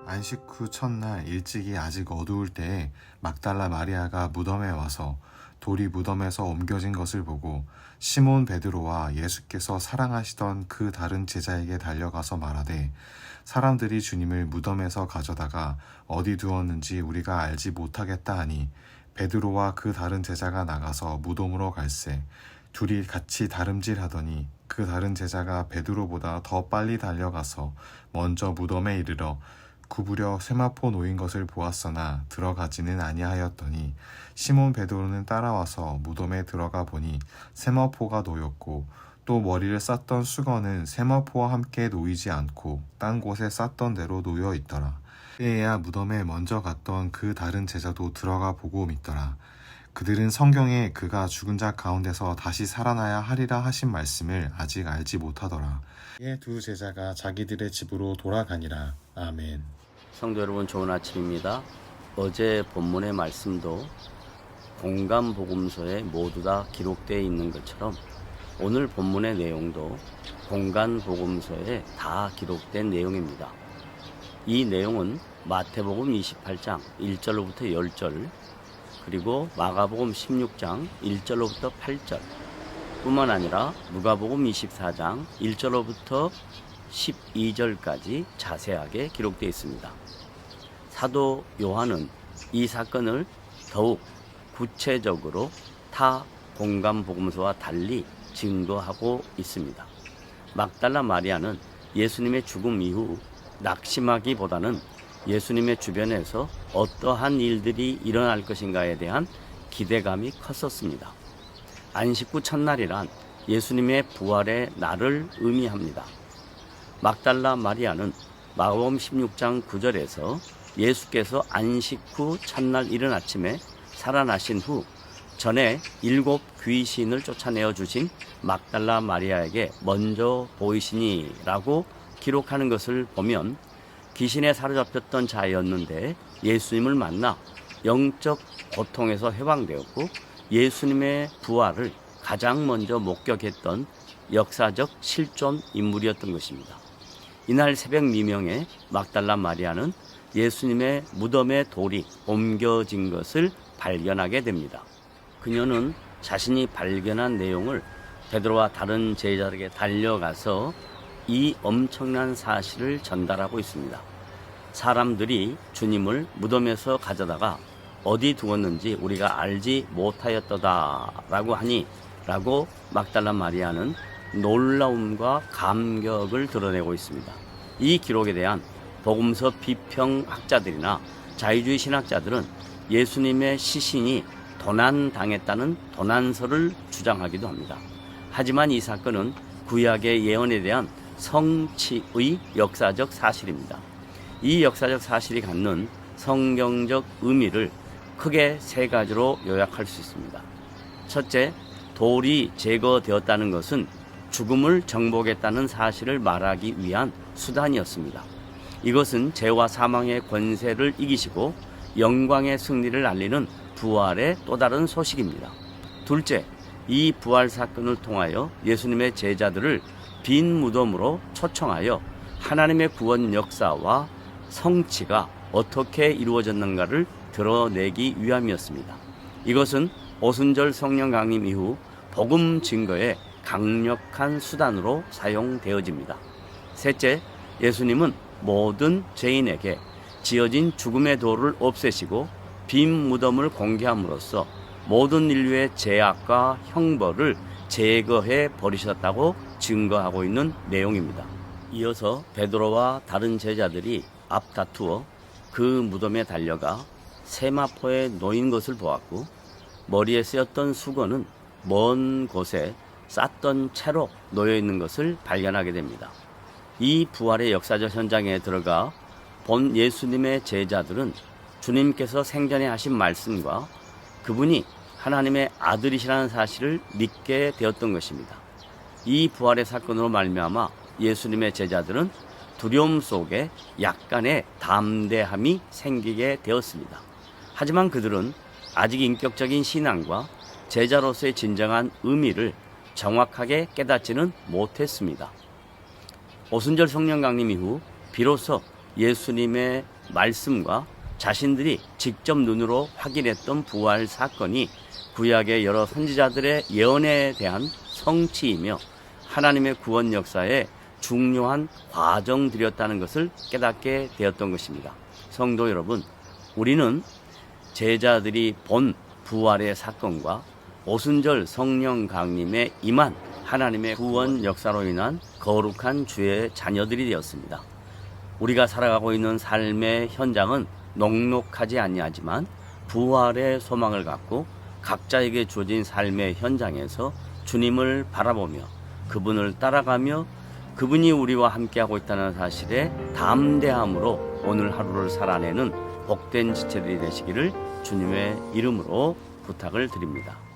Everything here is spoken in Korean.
안식 후 첫날 일찍이 아직 어두울 때에 막달라 마리아가 무덤에 와서 돌이 무덤에서 옮겨진 것을 보고 시몬 베드로와 예수께서 사랑하시던 그 다른 제자에게 달려가서 말하되 사람들이 주님을 무덤에서 가져다가 어디 두었는지 우리가 알지 못하겠다 하니 베드로와 그 다른 제자가 나가서 무덤으로 갈새 둘이 같이 다름질하더니 그 다른 제자가 베드로보다 더 빨리 달려가서 먼저 무덤에 이르러 구부려 세마포 놓인 것을 보았으나 들어가지는 아니하였더니 시몬 베드로는 따라와서 무덤에 들어가 보니 세마포가 놓였고 또 머리를 쌌던 수건은 세마포와 함께 놓이지 않고 딴 곳에 쌌던 대로 놓여 있더라. 그때야 무덤에 먼저 갔던 그 다른 제자도 들어가 보고 믿더라. 그들은 성경에 그가 죽은 자 가운데서 다시 살아나야 하리라 하신 말씀을 아직 알지 못하더라. 이에 두 제자가 자기들의 집으로 돌아가니라. 아멘. 성도 여러분, 좋은 아침입니다. 어제 본문의 말씀도 공간복음서에 모두 다 기록되어 있는 것처럼 오늘 본문의 내용도 공간복음서에 다 기록된 내용입니다. 이 내용은 마태복음 28장 1절로부터 10절, 그리고 마가복음 16장 1절로부터 8절 뿐만 아니라 누가복음 24장 1절로부터 12절까지 자세하게 기록되어 있습니다. 사도 요한은 이 사건을 더욱 구체적으로 타 공간복음서와 달리 증거하고 있습니다. 막달라 마리아는 예수님의 죽음 이후 낙심하기보다는 예수님의 주변에서 어떠한 일들이 일어날 것인가에 대한 기대감이 컸었습니다. 안식 후 첫날이란 예수님의 부활의 날을 의미합니다. 막달라 마리아는 마가복음 16장 9절에서 예수께서 안식 후 첫날 이른 아침에 살아나신 후 전에 7 귀신을 쫓아내어 주신 막달라 마리아에게 먼저 보이시니 라고 기록하는 것을 보면 귀신에 사로잡혔던 자였는데 예수님을 만나 영적 고통에서 해방되었고 예수님의 부활을 가장 먼저 목격했던 역사적 실존 인물이었던 것입니다. 이날 새벽 미명에 막달라 마리아는 예수님의 무덤에 돌이 옮겨진 것을 발견하게 됩니다. 그녀는 자신이 발견한 내용을 베드로와 다른 제자에게 달려가서 이 엄청난 사실을 전달하고 있습니다. 사람들이 주님을 무덤에서 가져다가 어디 두었는지 우리가 알지 못하였도다 라고 하니 라고 막달라 마리아는 놀라움과 감격을 드러내고 있습니다. 이 기록에 대한 복음서 비평학자들이나 자유주의 신학자들은 예수님의 시신이 도난당했다는 도난설을 주장하기도 합니다. 하지만 이 사건은 구약의 예언에 대한 성취의 역사적 사실입니다. 이 역사적 사실이 갖는 성경적 의미를 크게 3가지로 요약할 수 있습니다. 첫째, 돌이 제거되었다는 것은 죽음을 정복했다는 사실을 말하기 위한 수단이었습니다. 이것은 죄와 사망의 권세를 이기시고 영광의 승리를 알리는 부활의 또 다른 소식입니다. 둘째, 이 부활 사건을 통하여 예수님의 제자들을 빈 무덤으로 초청하여 하나님의 구원 역사와 성취가 어떻게 이루어졌는가를 드러내기 위함이었습니다. 이것은 오순절 성령 강림 이후 복음 증거의 강력한 수단으로 사용되어집니다. 셋째, 예수님은 모든 죄인에게 지어진 죽음의 도를 없애시고 빈 무덤을 공개함으로써 모든 인류의 죄악과 형벌을 제거해 버리셨다고 증거하고 있는 내용입니다. 이어서 베드로와 다른 제자들이 앞다투어 그 무덤에 달려가 세마포에 놓인 것을 보았고 머리에 쓰였던 수건은 먼 곳에 쌌던 채로 놓여 있는 것을 발견하게 됩니다. 이 부활의 역사적 현장에 들어가 본 예수님의 제자들은 주님께서 생전에 하신 말씀과 그분이 하나님의 아들이시라는 사실을 믿게 되었던 것입니다. 이 부활의 사건으로 말미암아 예수님의 제자들은 두려움 속에 약간의 담대함이 생기게 되었습니다. 하지만 그들은 아직 인격적인 신앙과 제자로서의 진정한 의미를 정확하게 깨닫지는 못했습니다. 오순절 성령 강림 이후 비로소 예수님의 말씀과 자신들이 직접 눈으로 확인했던 부활 사건이 구약의 여러 선지자들의 예언에 대한 성취이며 하나님의 구원 역사에 중요한 과정들이었다는 것을 깨닫게 되었던 것입니다. 성도 여러분, 우리는 제자들이 본 부활의 사건과 오순절 성령 강림에 임한 하나님의 구원 역사로 인한 거룩한 주의 자녀들이 되었습니다. 우리가 살아가고 있는 삶의 현장은 녹록하지 아니하지만 부활의 소망을 갖고 각자에게 주어진 삶의 현장에서 주님을 바라보며 그분을 따라가며 그분이 우리와 함께하고 있다는 사실에 담대함으로 오늘 하루를 살아내는 복된 지체들이 되시기를 주님의 이름으로 부탁을 드립니다.